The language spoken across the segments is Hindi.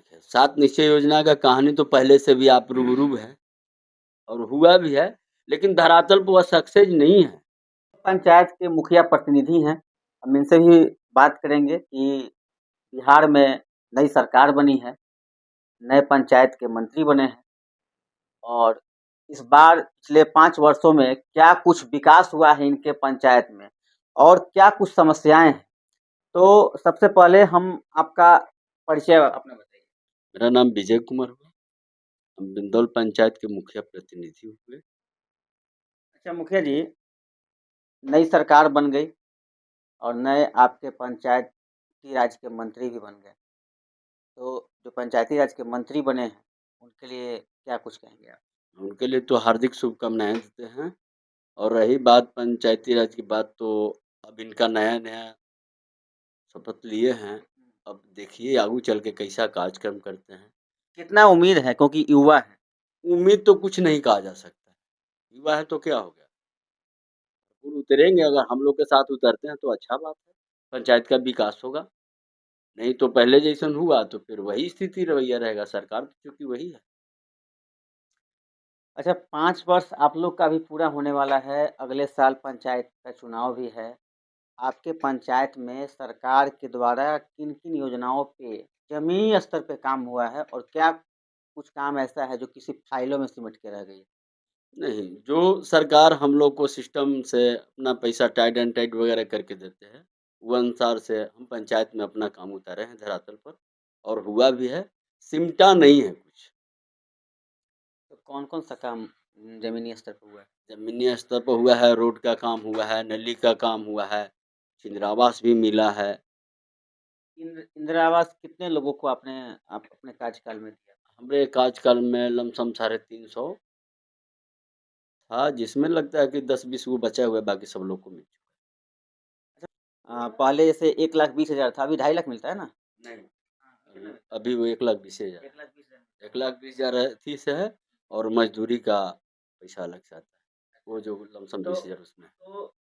देखिए, 7 निश्चय योजना का कहानी तो पहले से भी आप रूबरू है और हुआ भी है, लेकिन धरातल पे वह सक्सेस नहीं है। पंचायत के मुखिया प्रतिनिधि हैं, हम इनसे भी बात करेंगे कि बिहार में नई सरकार बनी है, नए पंचायत के मंत्री बने हैं और इस बार पिछले 5 वर्षों में क्या कुछ विकास हुआ है इनके पंचायत में और क्या कुछ समस्याएँ हैं। तो सबसे पहले हम आपका परिचय अपना बताइए। मेरा नाम विजय कुमार हुआ, हम बिंदौल पंचायत के मुखिया प्रतिनिधि हुए। अच्छा मुखिया जी, नई सरकार बन गई और नए आपके पंचायती राज के मंत्री भी बन गए। तो जो पंचायती राज के मंत्री बने हैं, उनके लिए क्या कुछ कहेंगे आप? उनके लिए तो हार्दिक शुभकामनाएँ देते हैं और रही बात पंचायती राज की बात तो अब इनका नया-नया शपथ लिए हैं, अब देखिए आगू चल के कैसा कार्यक्रम करते हैं। कितना उम्मीद है क्योंकि युवा हैं? उम्मीद तो कुछ नहीं कहा जा सकता, युवा है तो क्या हो गया? बिल्कुल उतरेंगे अगर हम लोग के साथ उतरते हैं तो अच्छा बात है, पंचायत का विकास होगा, नहीं तो पहले जैसन हुआ तो फिर वही स्थिति रवैया रहेगा, सरकार तो चूँकि वही है। अच्छा 5 वर्ष आप लोग का भी पूरा होने वाला है, अगले साल पंचायत का चुनाव भी है। आपके पंचायत में सरकार के द्वारा किन-किन योजनाओं पे ज़मीनी स्तर पे काम हुआ है और क्या कुछ काम ऐसा है जो किसी फाइलों में सिमट के रह गई है? नहीं, जो सरकार हम लोग को सिस्टम से अपना पैसा टाइट एंड टाइट वगैरह करके देते हैं, वो अनुसार से हम पंचायत में अपना काम उतारे हैं धरातल पर और हुआ भी है, सिमटा नहीं है कुछ। तो कौन-कौन सा काम ज़मीनी स्तर पे हुआ है? ज़मीनी स्तर पर हुआ है, रोड का काम हुआ है, नली का काम हुआ है, इंदिरा आवास भी मिला है। इंदिरा आवास कितने लोगों को आप अपने कार्यकाल में दिया? हमारे कार्यकाल में लमसम 350 था, जिसमें लगता है कि 10-20 वो बचा हुआ है, बाकी सब लोग को मिल चुका है। पहले जैसे 1,20,000 था, अभी 2.5 लाख मिलता है ना? नहीं, अभी वो 1,20,000 1,20,000 अथी से है और मज़दूरी का पैसा अलग से आता है, वो जो लमसम 20,000 उसमें। तो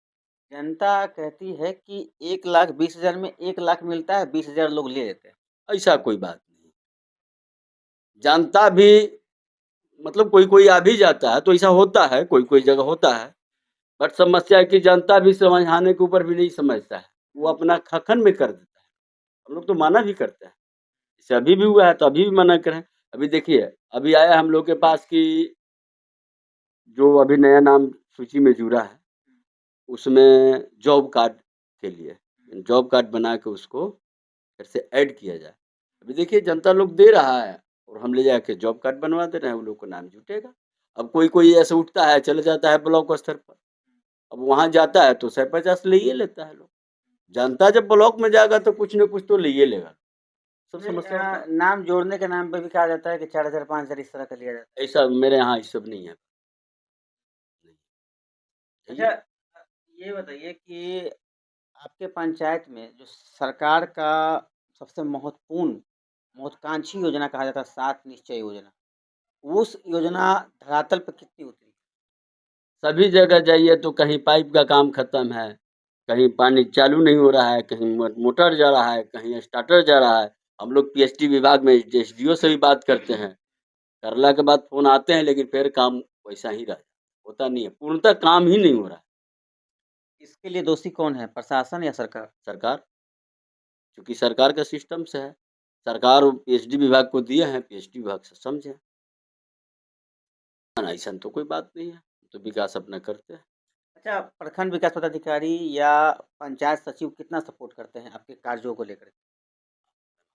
जनता कहती है कि 1,20,000 में 1 लाख मिलता है, 20,000 लोग ले लेते हैं। ऐसा कोई बात नहीं। जनता भी मतलब कोई-कोई आ भी जाता है, तो ऐसा होता है, कोई-कोई जगह होता है। बट समस्या है कि जनता भी समझाने के ऊपर भी नहीं समझता है, वो अपना खखन में कर देता है। हम लोग तो मना भी करते हैं, जैसे अभी भी हुआ है तो अभी भी मना करें। अभी देखिए, अभी आया हम लोग के पास कि जो अभी नया नाम सूची में जुड़ा है, उसमें जॉब कार्ड के लिए, जॉब कार्ड बना के उसको फिर से ऐड किया जाए। अभी देखिए जनता लोग दे रहा है और हम ले जाके जॉब कार्ड बनवा दे रहे हैं, उन लोग को नाम जुटेगा। अब कोई-कोई ऐसे उठता है, चले जाता है ब्लॉक स्तर पर, अब वहाँ जाता है तो 100-50 ले ही लेता है लोग। जनता जब ब्लॉक में जाएगा तो कुछ न कुछ तो ले ही लेगा। सब समस्या नाम जोड़ने के नाम पे भी कहा जाता है कि 4,000 5,000 इस तरह का लिया जाता है। ऐसा मेरे यहाँ ये सब नहीं है। अच्छा ये बताइए कि आपके पंचायत में जो सरकार का सबसे महत्वपूर्ण महत्वाकांक्षी योजना कहा जाता है 7 निश्चय योजना, उस योजना धरातल पे कितनी उतरी? सभी जगह जाइए तो कहीं पाइप का काम खत्म है, कहीं पानी चालू नहीं हो रहा है, कहीं मोटर जा रहा है, कहीं स्टार्टर जा रहा है। हम लोग पीएचडी विभाग में एसडीओ से भी बात करते हैं, करला के बाद फ़ोन आते हैं लेकिन फिर काम वैसा ही रह होता नहीं है, पूर्णतः काम ही नहीं हो रहा है। इसके लिए दोषी कौन है, प्रशासन या सरकार? सरकार, क्योंकि सरकार का सिस्टम से है। सरकार पीएचडी विभाग को दिए हैं, पीएचडी विभाग से समझे। ऐसा तो कोई बात नहीं है, तो विकास अपना करते हैं। अच्छा, प्रखंड विकास पदाधिकारी या पंचायत सचिव कितना सपोर्ट करते हैं आपके कार्यों को लेकर?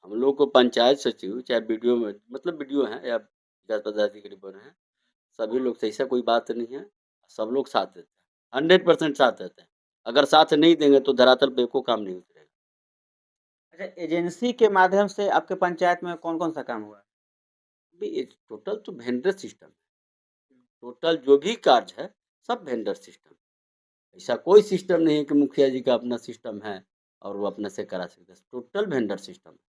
हम लोग को पंचायत सचिव चाहे बीडीओ में मतलब बीडीओ हैं या विकास पदाधिकारी बने हैं, सभी लोग से ऐसा कोई बात नहीं है, सब लोग साथ देते हैं, 100% साथ देते हैं। अगर साथ नहीं देंगे तो धरातल पे एको काम नहीं उतरेगा। अच्छा, एजेंसी के माध्यम से आपके पंचायत में कौन-कौन सा काम हुआ? ये टोटल तो वेंडर सिस्टम है, टोटल जो भी कार्य है, सब वेंडर सिस्टम। ऐसा कोई सिस्टम नहीं है कि मुखिया जी का अपना सिस्टम है और वो अपने से करा सकते हैं, टोटल वेंडर सिस्टम है।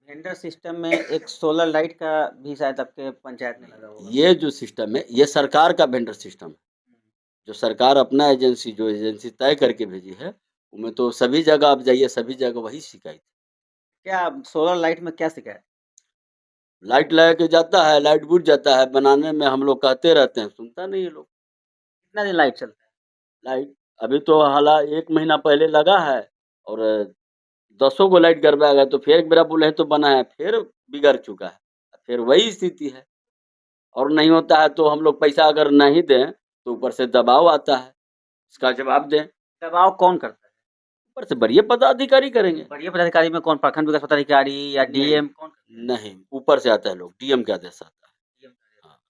वेंडर सिस्टम में एक सोलर लाइट का भी शायद आपके पंचायत में लगा होगा। ये जो सिस्टम है, ये सरकार का वेंडर सिस्टम है। जो सरकार अपना एजेंसी जो एजेंसी तय करके भेजी है, उनमें तो सभी जगह आप जाइए, सभी जगह वही शिकायत है। क्या सोलर लाइट में क्या शिकायत? लाइट लगा के जाता है, लाइट बुझ जाता है, बनाने में हम लोग कहते रहते हैं, सुनता नहीं है लोग। कितना दिन लाइट चलता है? लाइट अभी तो हाला 1 महीना पहले लगा है और दसों को लाइट गड़बड़ा गया, तो फिर एक बेरा बोले हैं तो बना है, फिर बिगड़ चुका है। फिर वही स्थिति है और नहीं होता है तो हम लोग पैसा अगर नहीं दें, तो ऊपर से दबाव आता है, इसका जवाब दें। दबाव कौन करता है? ऊपर से बढ़िया पदाधिकारी करेंगे। बढ़िया पदाधिकारी में कौन, प्रखंड विकास पदाधिकारी या नहीं, डीएम कौन करता है? नहीं, ऊपर से आता है लोग, डीएम के आदेश आता है। डीएम का है। हाँ,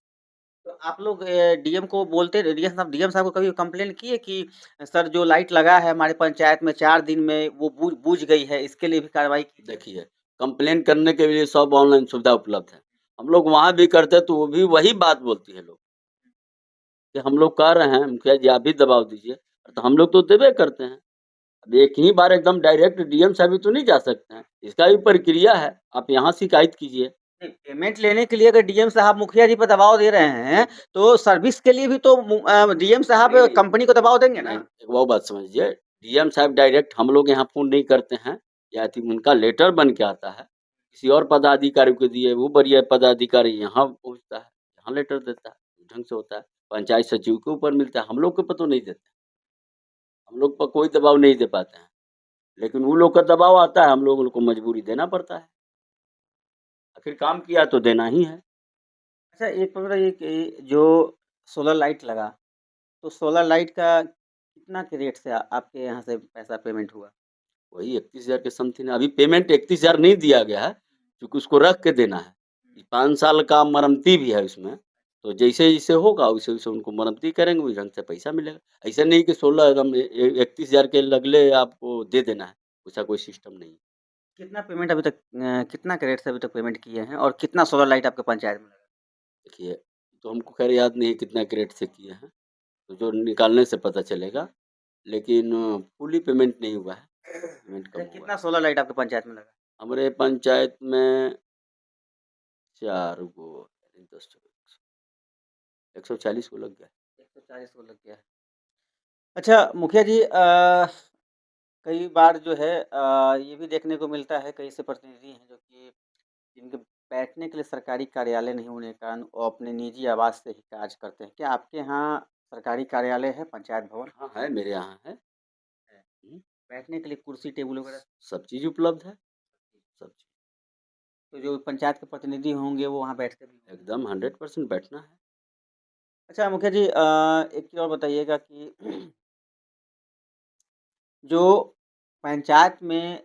तो आप लोग डीएम को बोलते, डीएम साहब को कभी कंप्लेन किए कि सर जो लाइट लगा है हमारे पंचायत में 4 दिन में वो बुझ बुझ गई है, इसके लिए भी कार्रवाई कीजिए? देखिए, कंप्लेन करने के लिए सब ऑनलाइन सुविधा उपलब्ध है। हम लोग वहाँ भी करते हैं तो वो भी वही बात बोलती है लोग, कि हम लोग कह रहे हैं मुखिया जी आप भी दबाव दीजिए, तो हम लोग तो देबे करते हैं। अब एक ही बार एकदम डायरेक्ट डीएम साहब भी तो नहीं जा सकते हैं, इसका भी प्रक्रिया है, आप यहाँ शिकायत कीजिए। नहीं, पेमेंट लेने के लिए अगर डीएम साहब मुखिया जी पे दबाव दे रहे हैं, तो सर्विस के लिए भी तो डीएम साहब नहीं, कंपनी को दबाव देंगे नहीं, ना? एक वो बात समझिए, डीएम साहब डायरेक्ट हम लोग यहाँ फ़ोन नहीं करते हैं, या फिर उनका लेटर बन के आता है, किसी और पदाधिकारी को दिए, वो बढ़िया पदाधिकारी यहाँ पहुँचता है, यहाँ लेटर देता है, ढंग से होता है। पंचायत सचिव के ऊपर मिलता है, हम लोग को पे तो नहीं देते, हम लोग पर कोई दबाव नहीं दे पाते हैं, लेकिन वो लोग का दबाव आता है, हम लोगों को मजबूरी देना पड़ता है। आखिर काम किया तो देना ही है। अच्छा, एक बात बताइए कि जो सोलर लाइट लगा, तो सोलर लाइट का कितना के रेट से आपके यहाँ से पैसा पेमेंट हुआ? वही 31,000 के समथिंग है। अभी पेमेंट 31,000 नहीं दिया गया है, क्योंकि उसको रख के देना है। 5 साल का मरम्मती भी है उसमें, तो जैसे-जैसे होगा वैसे-वैसे उनको मरम्मती करेंगे, उस ढंग से पैसा मिलेगा। ऐसा नहीं कि 16 एकदम 31,000 के लगले आपको दे देना है, वैसा कोई सिस्टम नहीं है। कितना पेमेंट अभी तक कितना के रेट से अभी तक पेमेंट किए हैं और कितना सोलर लाइट आपके पंचायत में लगा? देखिए, तो हमको ख़ैर याद नहीं है कितना क्रेडिट से किए हैं, तो जो निकालने से पता चलेगा, लेकिन फुली पेमेंट नहीं हुआ है, पेमेंट अच्छा, कम हुआ है। कितना सोलर लाइट आपके पंचायत में लगा? हमारे पंचायत में 4 गो 10 140 को लग गया है। 140 को लग गया है। अच्छा मुखिया जी, कई बार जो है ये भी देखने को मिलता है, कई ऐसे प्रतिनिधि हैं जो कि जिनके बैठने के लिए सरकारी कार्यालय नहीं होने के कारण वो अपने निजी आवास से ही कार्य करते हैं। क्या आपके यहाँ सरकारी कार्यालय है, पंचायत भवन हाँ, है मेरे यहाँ है। है? हुँ, बैठने के लिए कुर्सी, टेबल वगैरह? सब चीज़ उपलब्ध है, सब चीज़। तो जो पंचायत के प्रतिनिधि होंगे वो वहाँ बैठते भी होंगे? एकदम 100% बैठना है। अच्छा मुखिया जी, एक चीज़ और बताइएगा कि जो पंचायत में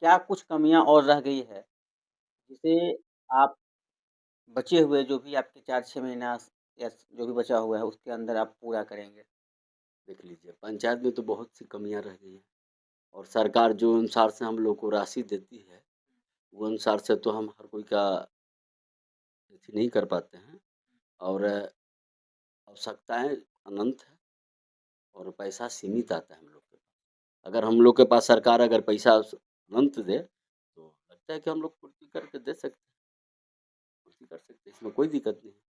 क्या कुछ कमियाँ और रह गई है, जिसे आप बचे हुए जो भी आपके 4-6 महीना या जो भी बचा हुआ है उसके अंदर आप पूरा करेंगे? देख लीजिए, पंचायत में तो बहुत सी कमियाँ रह गई हैं और सरकार जो अनुसार से हम लोग को राशि देती है, वो अनुसार से तो हम हर कोई का अथी नहीं कर पाते हैं और आवश्यकताएँ अनंत है और पैसा सीमित आता है हम लोग के पास। अगर हम लोग के पास सरकार अगर पैसा अनंत दे, तो लगता है कि हम लोग पूर्ति करके दे सकते हैं, पूर्ति कर सकते हैं, इसमें कोई दिक्कत नहीं है।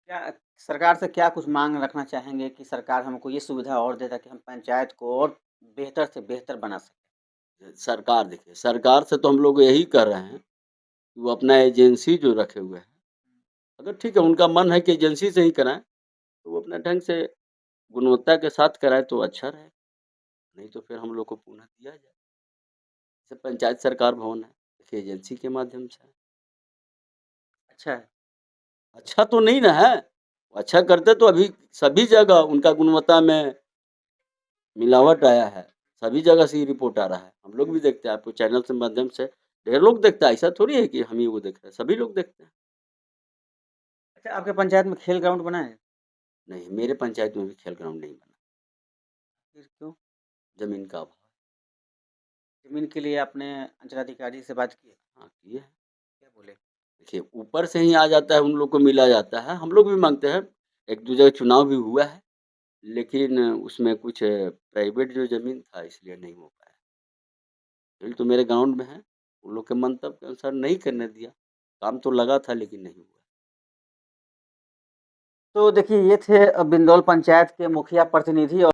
क्या सरकार से क्या कुछ माँग रखना चाहेंगे कि सरकार हमको ये सुविधा और दे ताकि हम पंचायत को और बेहतर से बेहतर बना सकें? सरकार देखिए, सरकार से तो हम लोग यही कह रहे हैं कि वो अपना एजेंसी जो रखे हुए हैं, अगर ठीक है उनका मन है कि एजेंसी से ही कराएँ, तो वो अपना ढंग से गुणवत्ता के साथ कराएँ तो अच्छा रहेगा, नहीं तो फिर हम लोग को पुनः दिया जाए। जैसे पंचायत सरकार भवन है, देखिए एजेंसी के माध्यम से है। अच्छा है। अच्छा तो नहीं ना है, अच्छा करते तो अभी सभी जगह उनका गुणवत्ता में मिलावट आया है, सभी जगह से ये रिपोर्ट आ रहा है। हम लोग भी देखते हैं, आपको चैनल के माध्यम से ढेर लोग देखता है, ऐसा थोड़ी है कि हम ही वो देख रहे हैं, सभी लोग देखते हैं। अच्छा, आपके पंचायत में खेल ग्राउंड बना है? नहीं, मेरे पंचायत में भी खेल ग्राउंड नहीं बना, फिर क्यों? ज़मीन का अभाव है। ज़मीन के लिए आपने अंचलाधिकारी से बात की है? हाँ, किए हैं। क्या बोले? देखिए, ऊपर से ही आ जाता है, उन लोग को मिला जाता है, हम लोग भी माँगते हैं। 1-2 जगह चुनाव भी हुआ है, लेकिन उसमें कुछ प्राइवेट जो ज़मीन था इसलिए नहीं हो पाया। खेल तो मेरे ग्राउंड में है, उन लोग के मंतव्य के अनुसार नहीं करने दिया। काम तो लगा था लेकिन नहीं हुआ। तो देखिए, ये थे बिंदौल पंचायत के मुखिया प्रतिनिधि और